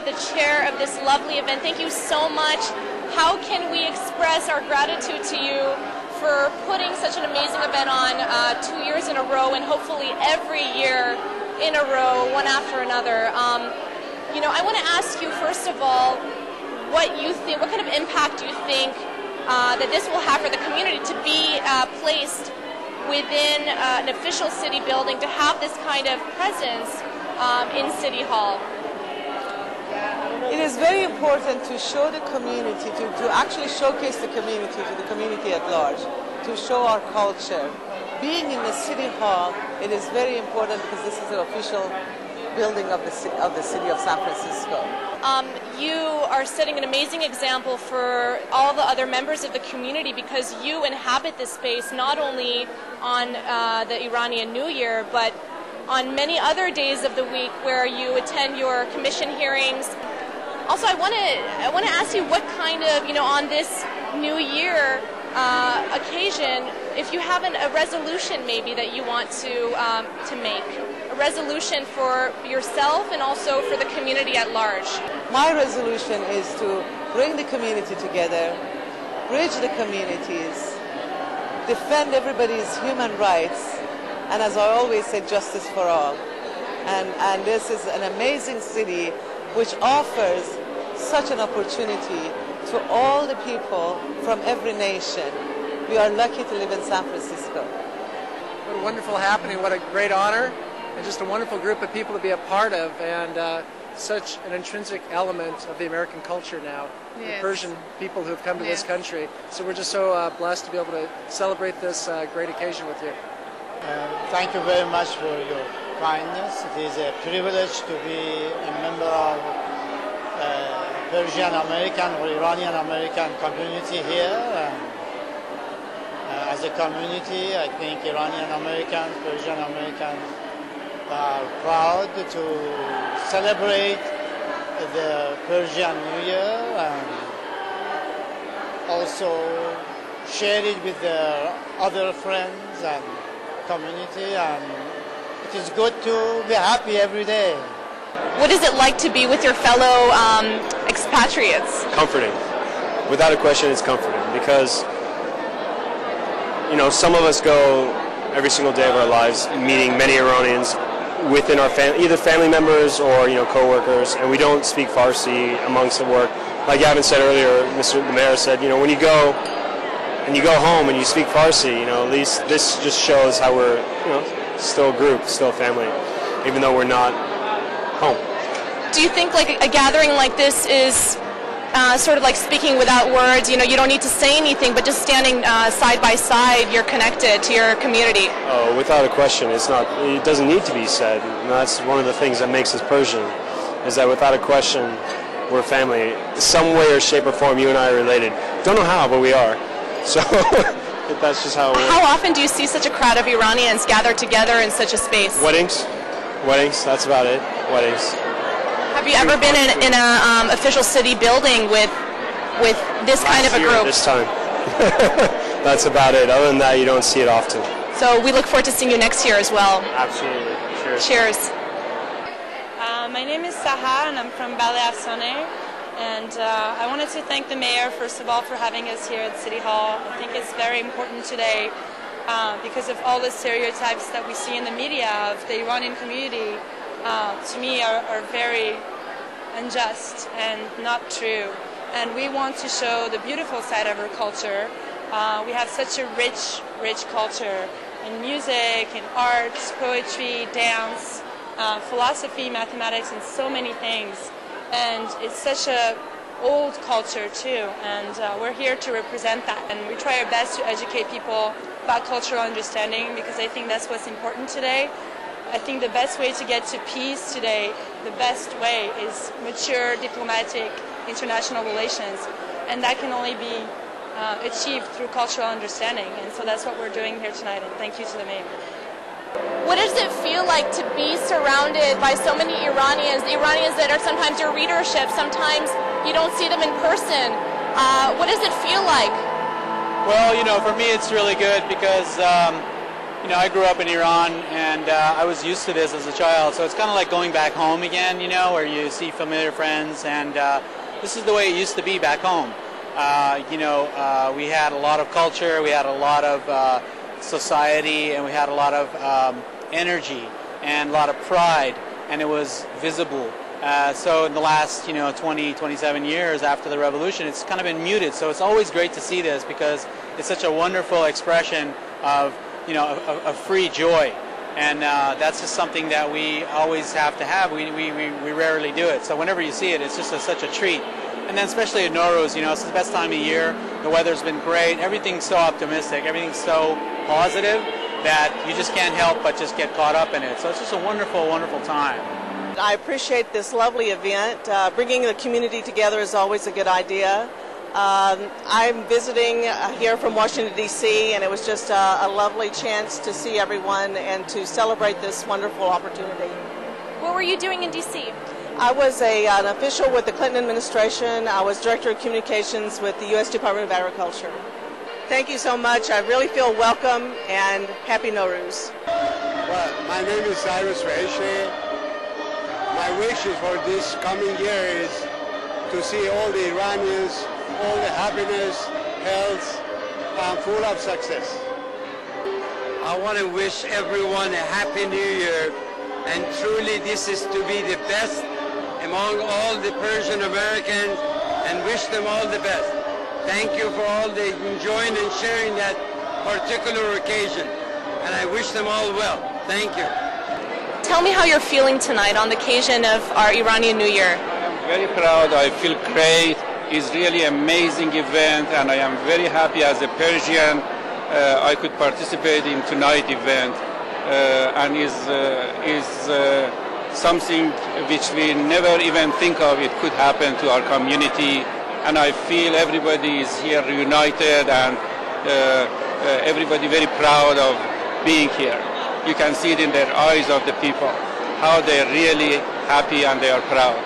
The chair of this lovely event. Thank you so much. How can we express our gratitude to you for putting such an amazing event on 2 years in a row and hopefully every year in a row, one after another? I want to ask you, first of all, what kind of impact do you think that this will have for the community to be placed within an official city building, to have this kind of presence in City Hall? It is very important to show the community, to actually showcase the community to the community at large, to show our culture. Being in the City Hall, it is very important because this is an official building of the city of San Francisco. You are setting an amazing example for all the other members of the community because you inhabit this space not only on the Iranian New Year, but on many other days of the week where you attend your commission hearings. Also, I want to ask you what kind of, on this New Year occasion, if you have a resolution maybe that you want to make, a resolution for yourself and also for the community at large. My resolution is to bring the community together, bridge the communities, defend everybody's human rights, and as I always say, justice for all. And this is an amazing city which offers such an opportunity to all the people from every nation. We are lucky to live in San Francisco. What a wonderful happening, what a great honor, and just a wonderful group of people to be a part of, and such an intrinsic element of the American culture now, yes. The Persian people who have come to this country. So we're just so blessed to be able to celebrate this great occasion with you. Thank you very much for your kindness. It is a privilege to be a member of Persian American or Iranian American community here. As a community, I think Iranian Americans, Persian Americans are proud to celebrate the Persian New Year and also share it with their other friends and community, and it is good to be happy every day. What is it like to be with your fellow expatriates? Comforting. Without a question, it's comforting because, some of us go every single day of our lives meeting many Iranians within our either family members or, co-workers, and we don't speak Farsi amongst the work. Like Gavin said earlier, the mayor said, when you go and you go home and you speak Farsi, at least this just shows how we're, still a group, still a family, even though we're not home. Do you think like a gathering like this is sort of like speaking without words? You don't need to say anything, but just standing side by side, you're connected to your community. Oh, without a question, it doesn't need to be said. And that's one of the things that makes us Persian, is that without a question, we're family. Some way or shape or form, you and I are related. Don't know how, but we are. So that's just how it works. How often do you see such a crowd of Iranians gathered together in such a space? Weddings, that's about it. Weddings. Have you ever been in an official city building with this kind of a group? This time. That's about it. Other than that, you don't see it often. So we look forward to seeing you next year as well. Absolutely. Cheers. Cheers. My name is Sahar and I'm from Ballet Afsane. And I wanted to thank the mayor, first of all, for having us here at City Hall. I think it's very important today because of all the stereotypes that we see in the media of the Iranian community, to me, are very unjust and not true. And we want to show the beautiful side of our culture. We have such a rich culture in music, in arts, poetry, dance, philosophy, mathematics, and so many things. And it's such a old culture too, and we're here to represent that. And we try our best to educate people about cultural understanding because I think that's what's important today. I think the best way to get to peace today, the best way is mature diplomatic international relations, and that can only be achieved through cultural understanding. And so that's what we're doing here tonight, and thank you to the mayor. What does it feel like to be surrounded by so many Iranians that are sometimes your readership, sometimes you don't see them in person? What does it feel like? Well, for me it's really good because, I grew up in Iran and I was used to this as a child, so it's kind of like going back home again, where you see familiar friends, and this is the way it used to be back home. We had a lot of culture, we had a lot of society, and we had a lot of energy and a lot of pride, and it was visible. So in the last 27 years after the revolution, it's kind of been muted. So it's always great to see this because it's such a wonderful expression of a free joy, and that's just something that we always have to have. We rarely do it. So whenever you see it, it's just such a treat. And then especially at Norooz, it's the best time of year. The weather's been great. Everything's so optimistic. Everything's so positive that you just can't help but just get caught up in it. So it's just a wonderful, wonderful time. I appreciate this lovely event. Bringing the community together is always a good idea. I'm visiting here from Washington, D.C., and it was just a lovely chance to see everyone and to celebrate this wonderful opportunity. What were you doing in D.C.? I was an official with the Clinton administration. I was Director of Communications with the U.S. Department of Agriculture. Thank you so much. I really feel welcome, and happy Norooz. Well, my name is Cyrus Reishi. My wishes for this coming year is to see all the Iranians, all the happiness, health, and full of success. I want to wish everyone a happy new year, and truly this is to be the best among all the Persian Americans, and wish them all the best. Thank you for all the enjoying and sharing that particular occasion, and I wish them all well. Thank you. Tell me how you're feeling tonight on the occasion of our Iranian New Year. I am very proud. I feel great. It's really an amazing event, and I am very happy as a Persian I could participate in tonight's event, and is something which we never even think of it could happen to our community. And I feel everybody is here united, and everybody very proud of being here. You can see it in their eyes of the people, how they're really happy and they are proud.